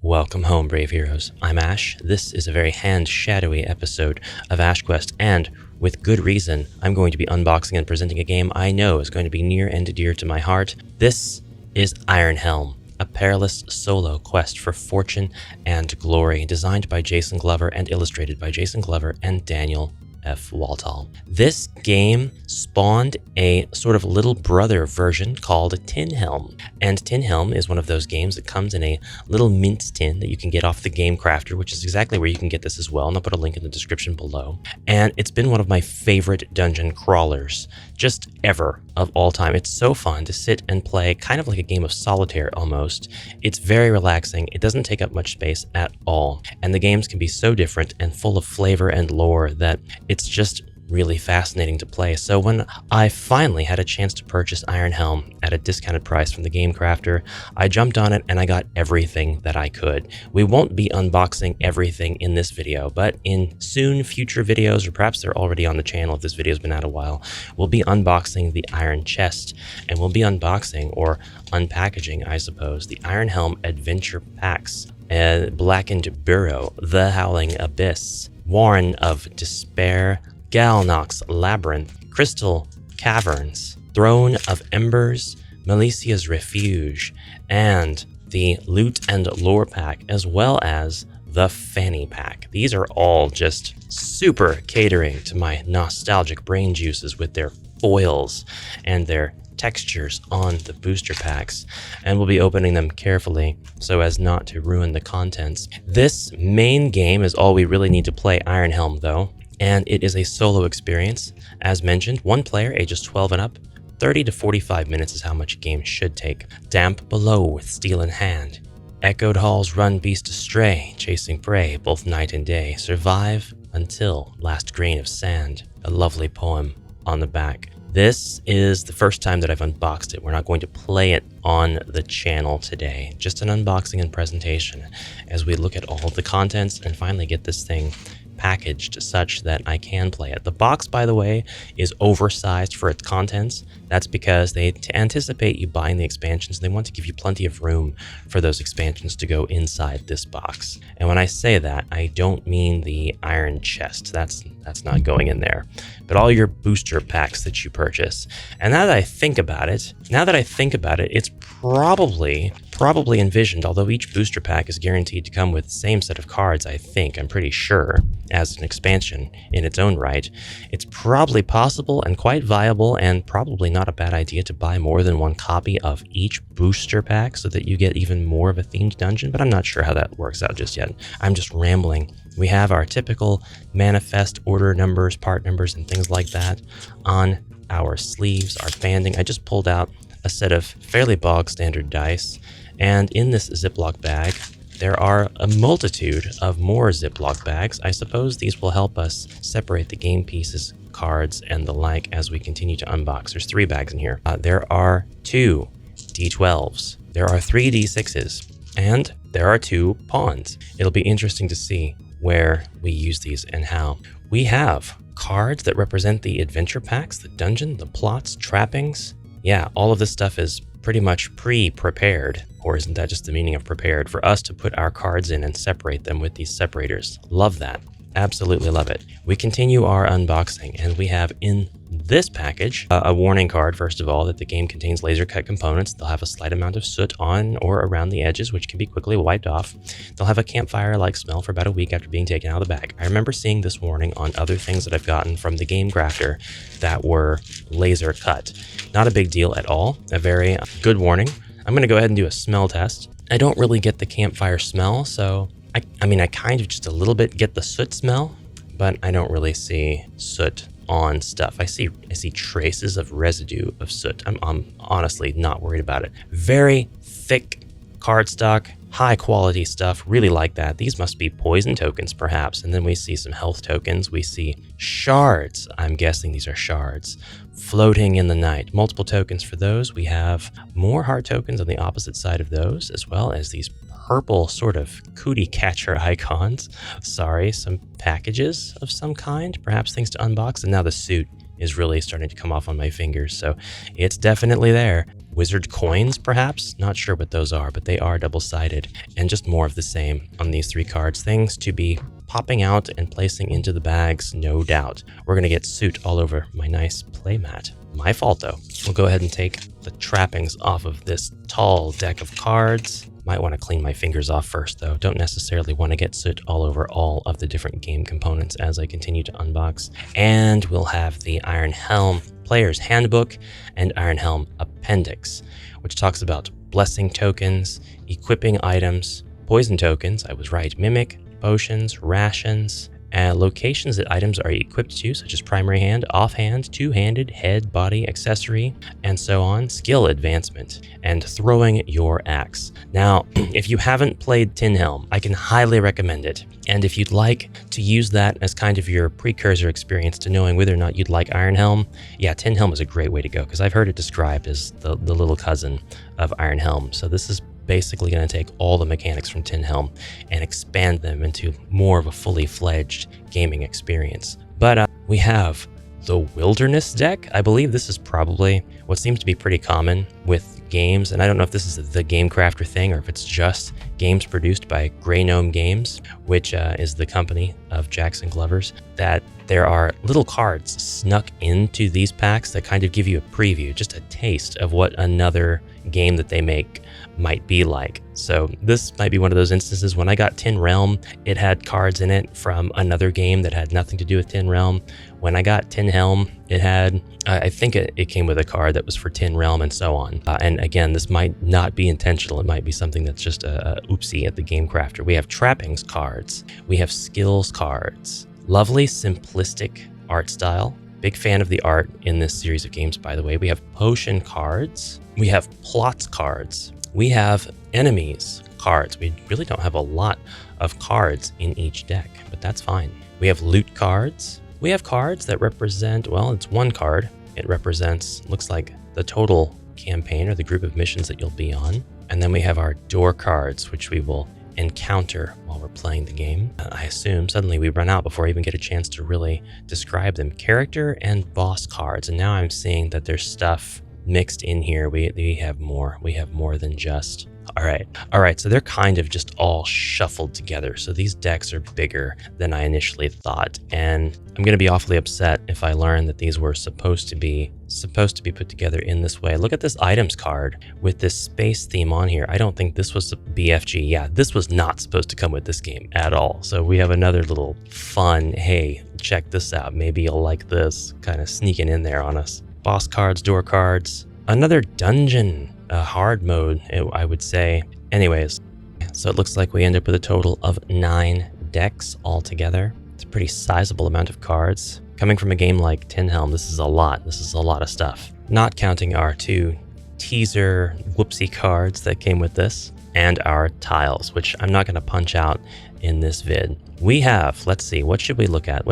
Welcome home, brave heroes. I'm Ash. This is a very hand-shadowy episode of Ash Quest, and with good reason, I'm going to be unboxing and presenting a game I know is going to be near and dear to my heart. This is Helm, a perilous solo quest for fortune and glory, designed by Jason Glover and illustrated by Jason Glover and Daniel F. Waltall. This game spawned a sort of little brother version called Tin Helm. And Tin Helm is one of those games that comes in a little mint tin that you can get off the Game Crafter, which is exactly where you can get this as well. And I'll put a link in the description below. And it's been one of my favorite dungeon crawlers, just ever, of all time. It's so fun to sit and play, kind of like a game of solitaire almost. It's very relaxing. It doesn't take up much space at all. And the games can be so different and full of flavor and lore that it's just really fascinating to play. So when I finally had a chance to purchase Helm at a discounted price from the Game Crafter, I jumped on it and I got everything that I could. We won't be unboxing everything in this video, but in soon future videos, or perhaps they're already on the channel if this video's been out a while, we'll be unboxing the Iron Chest, and we'll be unboxing, or unpackaging, I suppose, the Helm Adventure Packs, Blackened Burrow, The Howling Abyss, Warren of Despair, Galnox Labyrinth, Crystal Caverns, Throne of Embers, Melicia's Refuge, and the Loot and Lore Pack, as well as the Fanny Pack. These are all just super catering to my nostalgic brain juices with their foils and their textures on the booster packs, and we'll be opening them carefully so as not to ruin the contents. This main game is all we really need to play Helm though, and it is a solo experience. As mentioned, one player, ages 12 and up. 30 to 45 minutes is how much a game should take. Damp below with steel in hand. Echoed halls run beast astray, chasing prey both night and day. Survive until last grain of sand. A lovely poem on the back. This is the first time that I've unboxed it. We're not going to play it on the channel today. Just an unboxing and presentation as we look at all of the contents and finally get this thing packaged such that I can play it. The box, by the way, is oversized for its contents. That's because they anticipate you buying the expansions, and they want to give you plenty of room for those expansions to go inside this box. And when I say that, I don't mean the Iron Chest. That's not going in there. But all your booster packs that you purchase. And now that I think about it, it's probably envisioned, although each booster pack is guaranteed to come with the same set of cards, I'm pretty sure, as an expansion in its own right, it's probably possible and quite viable and probably not a bad idea to buy more than one copy of each booster pack so that you get even more of a themed dungeon, but I'm not sure how that works out just yet. I'm just rambling. We have our typical manifest order numbers, part numbers, and things like that on our sleeves, our banding. I just pulled out a set of fairly bog standard dice, and in this Ziploc bag, there are a multitude of more Ziploc bags. I suppose these will help us separate the game pieces, cards, and the like as we continue to unbox. There's 3 bags in here. There are 2 D12s. There are 3 D6s. And there are 2 pawns. It'll be interesting to see where we use these and how. We have cards that represent the adventure packs, the dungeon, the plots, trappings. Yeah, all of this stuff is pretty much pre-prepared, or isn't that just the meaning of prepared, for us to put our cards in and separate them with these separators. Love that. Absolutely love it. We continue our unboxing, and we have in this package a warning card, first of all, that the game contains laser cut components. They'll have a slight amount of soot on or around the edges, which can be quickly wiped off. They'll have a campfire-like smell for about a week after being taken out of the bag. I remember seeing this warning on other things that I've gotten from the Game Crafter that were laser cut. Not a big deal at all. A very good warning. I'm going to go ahead and do a smell test. I don't really get the campfire smell, so I mean, I kind of just a little bit get the soot smell, but I don't really see soot on stuff. I see traces of residue of soot. I'm honestly not worried about it. Very thick cardstock, high quality stuff. Really like that. These must be poison tokens, perhaps. And then we see some health tokens. We see shards. I'm guessing these are shards floating in the night. Multiple tokens for those. We have more heart tokens on the opposite side of those, as well as these purple sort of cootie catcher icons. Sorry, some packages of some kind, perhaps things to unbox. And now the suit is really starting to come off on my fingers, so it's definitely there. wizard coins, perhaps? Not sure what those are, but they are double-sided. And just more of the same on these 3 cards. Things to be popping out and placing into the bags, no doubt. We're going to get soot all over my nice playmat. My fault, though. We'll go ahead and take the trappings off of this tall deck of cards. Might want to clean my fingers off first, though. Don't necessarily want to get soot all over all of the different game components as I continue to unbox. And we'll have the Iron Helm Player's Handbook and Iron Helm Appendix, which talks about blessing tokens, equipping items, poison tokens, I was right, mimic, potions, rations, and locations that items are equipped to, such as primary hand, offhand, two-handed, head, body, accessory, and so on, skill advancement, and throwing your axe. Now, if you haven't played Tin Helm, I can highly recommend it. And if you'd like to use that as kind of your precursor experience to knowing whether or not you'd like Iron Helm, yeah, Tin Helm is a great way to go, because I've heard it described as the little cousin of Iron Helm. So this is basically going to take all the mechanics from Tin Helm and expand them into more of a fully fledged gaming experience. But we have the Wilderness deck. I believe this is probably what seems to be pretty common with games, and I don't know if this is the Game Crafter thing or if it's just games produced by Gnome Games, which is the company of Jackson Glovers, that there are little cards snuck into these packs that kind of give you a preview, just a taste of what another game that they make might be like. So this might be one of those instances. When I got Tin Realm, it had cards in it from another game that had nothing to do with Tin Realm. When I got Tin Helm, it had, I think it came with a card that was for Tin Realm and so on. And again, this might not be intentional. It might be something that's just a oopsie at the Game Crafter. We have trappings cards. We have skills cards. Lovely, simplistic art style. Big fan of the art in this series of games, by the way. We have potion cards. We have plots cards. We have enemies cards. We really don't have a lot of cards in each deck, but that's fine. We have loot cards. We have cards that represent, well, it's one card. It represents, looks like the total campaign or the group of missions that you'll be on. And then we have our door cards, which we will encounter while we're playing the game. I assume suddenly we run out before I even get a chance to really describe them. Character and boss cards. And now I'm seeing that there's stuff mixed in here. We have more. We have more than just. All right. So they're kind of just all shuffled together. So these decks are bigger than I initially thought. And I'm going to be awfully upset if I learn that these were supposed to be put together in this way. Look at this items card with this space theme on here. I don't think this was a BFG. Yeah, this was not supposed to come with this game at all. So we have another little fun, hey, check this out. Maybe you'll like this, kind of sneaking in there on us. Boss cards, door cards, another dungeon, hard mode, I would say. Anyways, so it looks like we end up with a total of 9 decks altogether. It's a pretty sizable amount of cards. Coming from a game like Tin Helm, this is a lot. This is a lot of stuff. Not counting our 2 teaser whoopsie cards that came with this, and our tiles, which I'm not going to punch out in this vid. We have, let's see, what should we look at?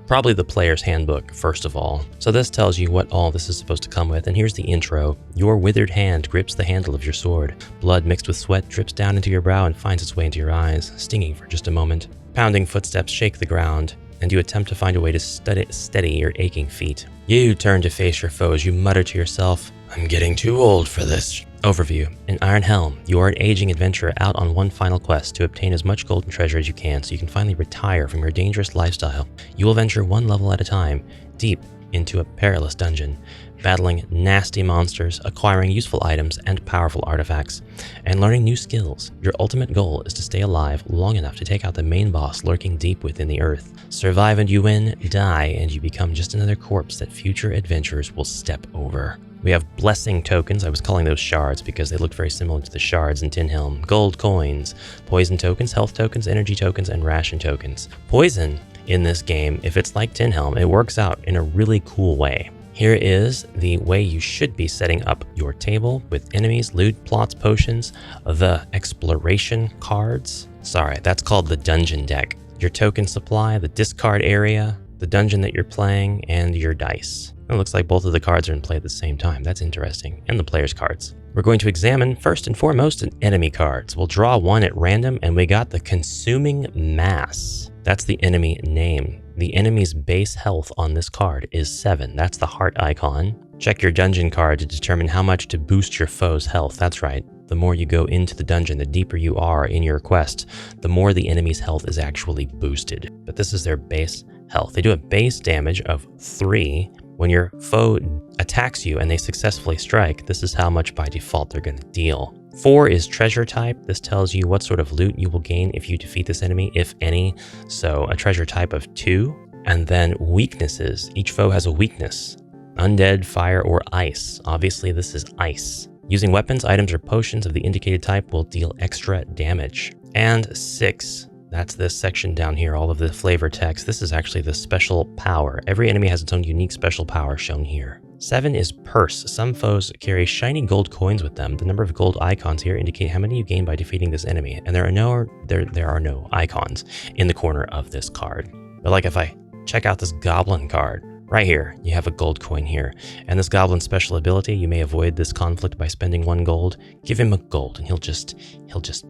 Probably the player's handbook, first of all. So this tells you what all this is supposed to come with, and here's the intro. Your withered hand grips the handle of your sword. Blood mixed with sweat drips down into your brow and finds its way into your eyes, stinging for just a moment. Pounding footsteps shake the ground, and you attempt to find a way to steady your aching feet. You turn to face your foes. You mutter to yourself, I'm getting too old for this. Overview. In Iron Helm, you are an aging adventurer out on one final quest to obtain as much golden treasure as you can so you can finally retire from your dangerous lifestyle. You will venture one level at a time, deep into a perilous dungeon, battling nasty monsters, acquiring useful items and powerful artifacts, and learning new skills. Your ultimate goal is to stay alive long enough to take out the main boss lurking deep within the earth. Survive and you win, die and you become just another corpse that future adventurers will step over. We have blessing tokens. I was calling those shards because they looked very similar to the shards in Tin Helm. Gold coins, poison tokens, health tokens, energy tokens, and ration tokens. Poison in this game, if it's like Tin Helm, it works out in a really cool way. Here is the way you should be setting up your table with enemies, loot, plots, potions, the exploration cards. Sorry, that's called the dungeon deck. Your token supply, the discard area, the dungeon that you're playing, and your dice. It looks like both of the cards are in play at the same time. That's interesting. And the player's cards. We're going to examine, first and foremost, enemy cards. We'll draw one at random, and we got the Consuming Mass. That's the enemy name. The enemy's base health on this card is 7. That's the heart icon. Check your dungeon card to determine how much to boost your foe's health. That's right. The more you go into the dungeon, the deeper you are in your quest, the more the enemy's health is actually boosted. But this is their base health. They do a base damage of 3. When your foe attacks you and they successfully strike, this is how much by default they're going to deal. 4 is treasure type. This tells you what sort of loot you will gain if you defeat this enemy, if any. So a treasure type of 2. And then weaknesses. Each foe has a weakness. Undead, fire, or ice. Obviously, this is ice. Using weapons, items, or potions of the indicated type will deal extra damage. And 6. That's this section down here, all of the flavor text. This is actually the special power. Every enemy has its own unique special power shown here. 7 is purse. Some foes carry shiny gold coins with them. The number of gold icons here indicate how many you gain by defeating this enemy. And there are no icons in the corner of this card. But like if I check out this goblin card, right here, you have a gold coin here. And this goblin special ability, you may avoid this conflict by spending 1 gold. Give him a gold and he'll just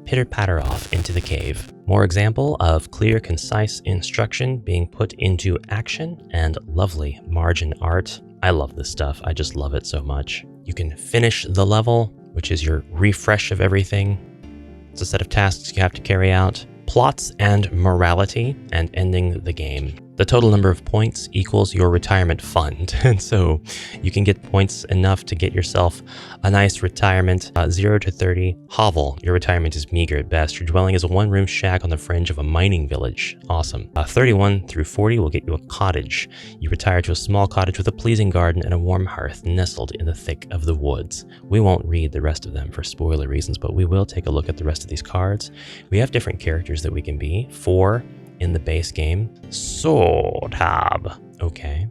pitter-patter off into the cave. More example of clear, concise instruction being put into action and lovely margin art. I love this stuff. I just love it so much. You can finish the level, which is your refresh of everything. It's a set of tasks you have to carry out. Plots and morality, and ending the game. The total number of points equals your retirement fund. And so you can get points enough to get yourself a nice retirement. 0 to 30 hovel. Your retirement is meager at best. Your dwelling is a 1-room shack on the fringe of a mining village. Awesome. 31 through 40 will get you a cottage. You retire to a small cottage with a pleasing garden and a warm hearth nestled in the thick of the woods. We won't read the rest of them for spoiler reasons, but we will take a look at the rest of these cards. We have different characters that we can be. 4 in the base game. Sword tab. Okay.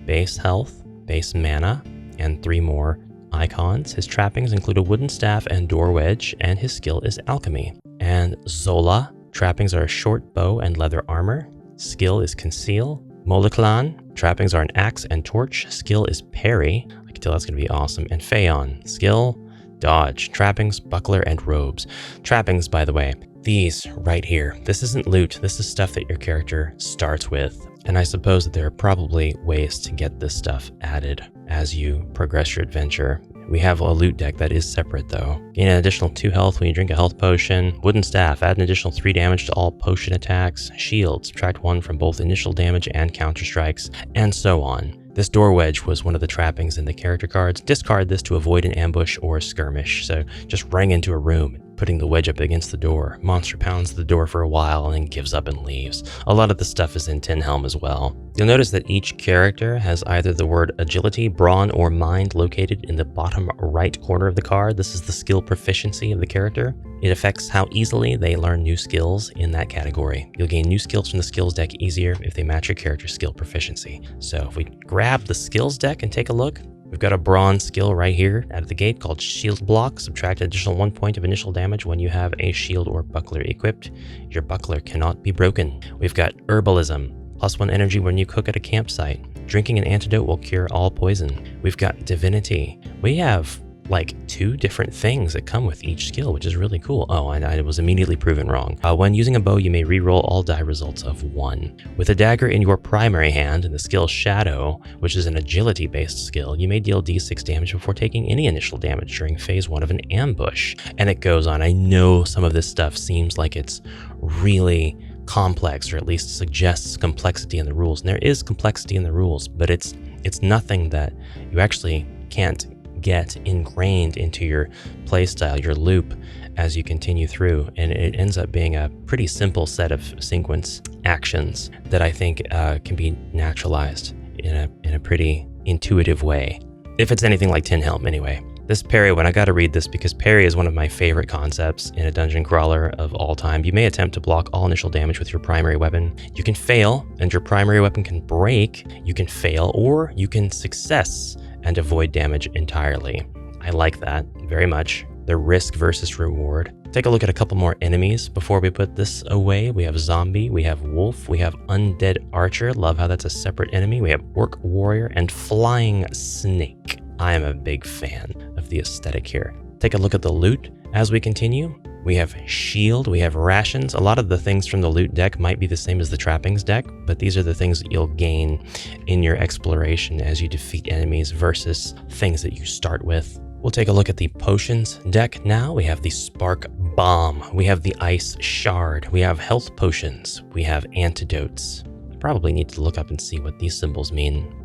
Base health, base mana, and 3 more icons. His trappings include a wooden staff and door wedge, and his skill is alchemy. And Zola, trappings are a short bow and leather armor. Skill is conceal. Moleklan, trappings are an axe and torch. Skill is parry. I can tell that's going to be awesome. And Phaon, skill, dodge. Trappings, buckler, and robes. Trappings, by the way, these right here. This isn't loot. This is stuff that your character starts with. And I suppose that there are probably ways to get this stuff added as you progress your adventure. We have a loot deck that is separate though. Gain an additional 2 health when you drink a health potion. Wooden staff, add an additional 3 damage to all potion attacks. Shield, subtract 1 from both initial damage and counter strikes, and so on. This door wedge was one of the trappings in the character cards. Discard this to avoid an ambush or a skirmish. So just running into a room, putting the wedge up against the door. Monster pounds the door for a while and then gives up and leaves. A lot of the stuff is in Helm as well. You'll notice that each character has either the word agility, brawn, or mind located in the bottom right corner of the card. This is the skill proficiency of the character. It affects how easily they learn new skills in that category. You'll gain new skills from the skills deck easier if they match your character's skill proficiency. So if we grab the skills deck and take a look, we've got a bronze skill right here out of the gate called Shield Block. Subtract an additional 1 point of initial damage when you have a shield or buckler equipped. Your buckler cannot be broken. We've got Herbalism, +1 energy when you cook at a campsite. Drinking an antidote will cure all poison. We've got Divinity. We have like 2 different things that come with each skill, which is really cool. Oh, and I was immediately proven wrong. When using a bow, you may reroll all die results of 1. With a dagger in your primary hand and the skill Shadow, which is an agility-based skill, you may deal d6 damage before taking any initial damage during phase 1 of an ambush. And it goes on. I know some of this stuff seems like it's really complex, or at least suggests complexity in the rules. And there is complexity in the rules, but it's nothing that you actually can't get ingrained into your playstyle, your loop, as you continue through. And it ends up being a pretty simple set of sequence actions that I think can be naturalized in a pretty intuitive way. If it's anything like Helm anyway. This parry one, I gotta read this because parry is one of my favorite concepts in a dungeon crawler of all time. You may attempt to block all initial damage with your primary weapon. You can fail and your primary weapon can break. You can fail or you can success and avoid damage entirely. I like that very much. The risk versus reward. Take a look at a couple more enemies before we put this away. We have zombie, we have wolf, we have undead archer. Love how that's a separate enemy. We have orc warrior and flying snake. I am a big fan of the aesthetic here. Take a look at the loot as we continue. We have shield, we have rations. A lot of the things from the loot deck might be the same as the trappings deck, but these are the things that you'll gain in your exploration as you defeat enemies versus things that you start with. We'll take a look at the potions deck now. We have the spark bomb, we have the ice shard, we have health potions, we have antidotes. I probably need to look up and see what these symbols mean.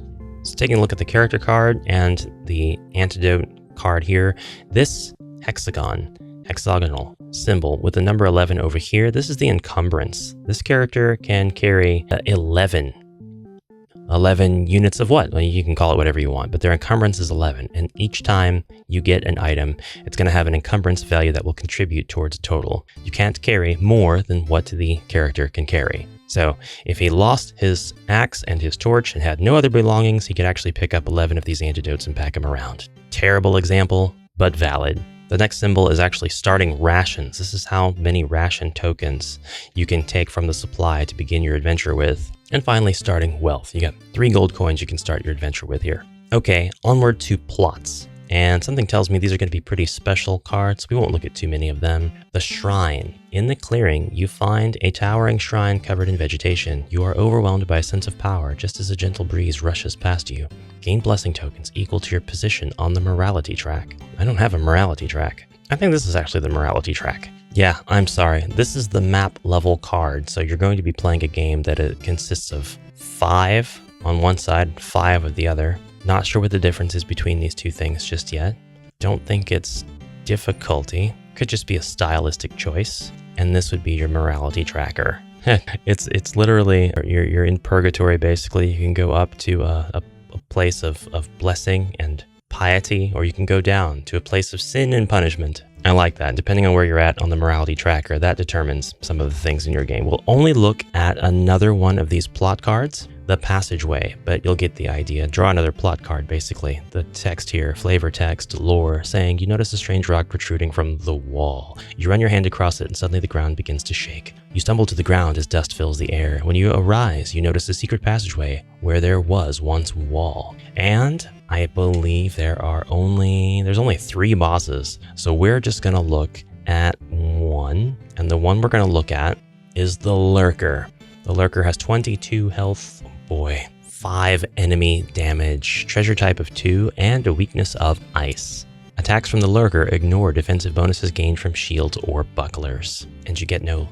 So taking a look at the character card and the antidote card here, this hexagonal symbol with the number 11 over here, this is the encumbrance. This character can carry 11 units of what? Well, you can call it whatever you want, but their encumbrance is 11. And each time you get an item, it's going to have an encumbrance value that will contribute towards a total. You can't carry more than what the character can carry. So if he lost his axe and his torch and had no other belongings, he could actually pick up 11 of these antidotes and pack them around. Terrible example, but valid. The next symbol is actually starting rations. This is how many ration tokens you can take from the supply to begin your adventure with. And finally, starting wealth. You got 3 gold coins you can start your adventure with here. Okay, onward to plots. And something tells me these are going to be pretty special cards. We won't look at too many of them. The shrine. In the clearing, you find a towering shrine covered in vegetation. You are overwhelmed by a sense of power just as a gentle breeze rushes past you. Gain blessing tokens equal to your position on the morality track. I don't have a morality track. I think this is actually the morality track. Yeah, I'm sorry. This is the map level card. So you're going to be playing a game that it consists of 5 on one side, 5 of the other. Not sure what the difference is between these two things just yet. Don't think it's difficulty. Could just be a stylistic choice. And this would be your morality tracker. It's literally, you're in purgatory basically. You can go up to a place of blessing and piety, or you can go down to a place of sin and punishment. I like that. Depending on where you're at on the morality tracker, that determines some of the things in your game. We'll only look at another one of these plot cards, the passageway, but you'll get the idea. Draw another plot card, basically. The text here, flavor text, lore, saying you notice a strange rock protruding from the wall. You run your hand across it and suddenly the ground begins to shake. You stumble to the ground as dust fills the air. When you arise, you notice a secret passageway where there was once wall. And I believe there's only 3 bosses. So we're just gonna look at one, and the one we're gonna look at is the Lurker. The Lurker has 22 health, oh boy, 5 enemy damage, treasure type of 2, and a weakness of ice. Attacks from the Lurker ignore defensive bonuses gained from shields or bucklers, and you get no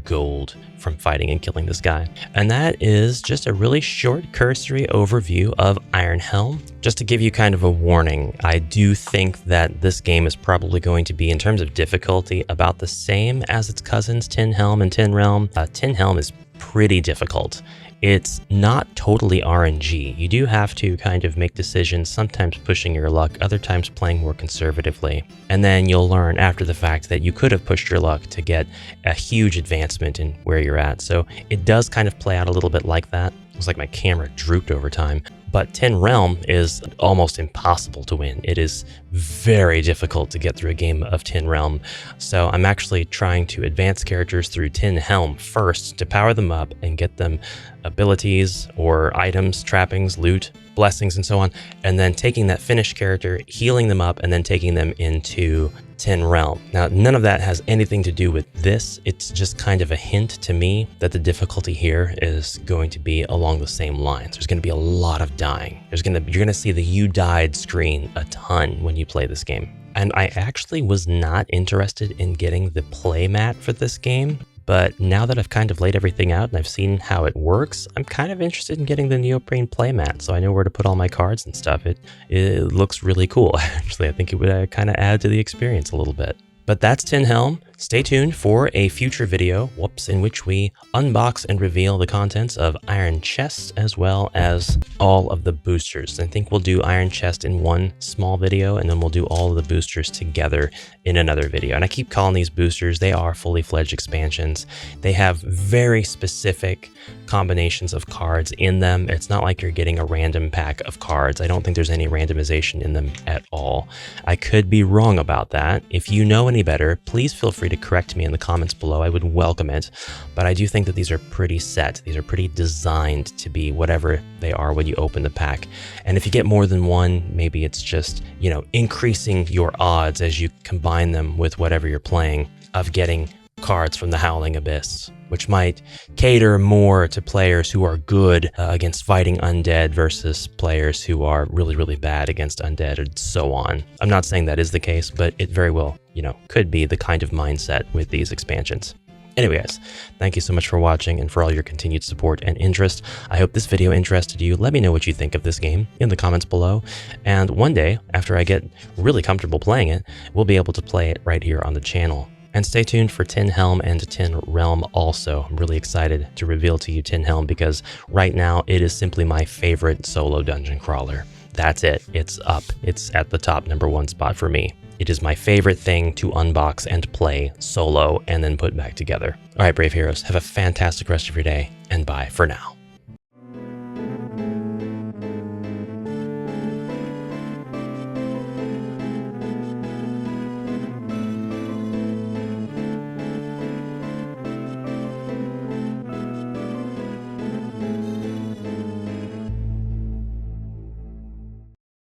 gold from fighting and killing this guy. And that is just a really short cursory overview of Iron Helm. Just to give you kind of a warning, I do think that this game is probably going to be, in terms of difficulty, about the same as its cousins Tin Helm and Tin Realm. Tin Helm is pretty difficult. It's not totally RNG. You do have to kind of make decisions, sometimes pushing your luck, other times playing more conservatively. And then you'll learn after the fact that you could have pushed your luck to get a huge advancement in where you're at. So it does kind of play out a little bit like that. It's like my camera drooped over time. But Tin Realm is almost impossible to win. It is very difficult to get through a game of Tin Realm. So I'm actually trying to advance characters through Tin Helm first to power them up and get them abilities or items, trappings, loot, blessings, and so on. And then taking that finished character, healing them up, and then taking them into Tin Realm. Now, none of that has anything to do with this. It's just kind of a hint to me that the difficulty here is going to be along the same lines. There's going to be a lot of dying. You're going to see the "you died" screen a ton when you play this game. And I actually was not interested in getting the playmat for this game. But now that I've kind of laid everything out and I've seen how it works, I'm kind of interested in getting the neoprene playmat so I know where to put all my cards and stuff. It looks really cool, actually. I think it would kind of add to the experience a little bit. But that's Tin Helm. Stay tuned for a future video, in which we unbox and reveal the contents of Iron Chest as well as all of the boosters. I think we'll do Iron Chest in one small video, and then we'll do all of the boosters together in another video. And I keep calling these boosters, they are fully fledged expansions. They have very specific combinations of cards in them. It's not like you're getting a random pack of cards. I don't think there's any randomization in them at all. I could be wrong about that. If you know any better, please feel free to correct me in the comments below. I would welcome it. But I do think that these are pretty set. These are pretty designed to be whatever they are when you open the pack. And if you get more than one, maybe it's just, increasing your odds as you combine them with whatever you're playing of getting cards from the Howling Abyss, which might cater more to players who are good against fighting undead versus players who are really, really bad against undead and so on. I'm not saying that is the case, but it very well, could be the kind of mindset with these expansions. Anyway, guys, thank you so much for watching and for all your continued support and interest. I hope this video interested you. Let me know what you think of this game in the comments below. And one day, after I get really comfortable playing it, we'll be able to play it right here on the channel. And stay tuned for Tin Helm and Tin Realm also. I'm really excited to reveal to you Tin Helm because right now it is simply my favorite solo dungeon crawler. That's it. It's up. It's at the top #1 spot for me. It is my favorite thing to unbox and play solo and then put back together. All right, brave heroes, have a fantastic rest of your day, and bye for now.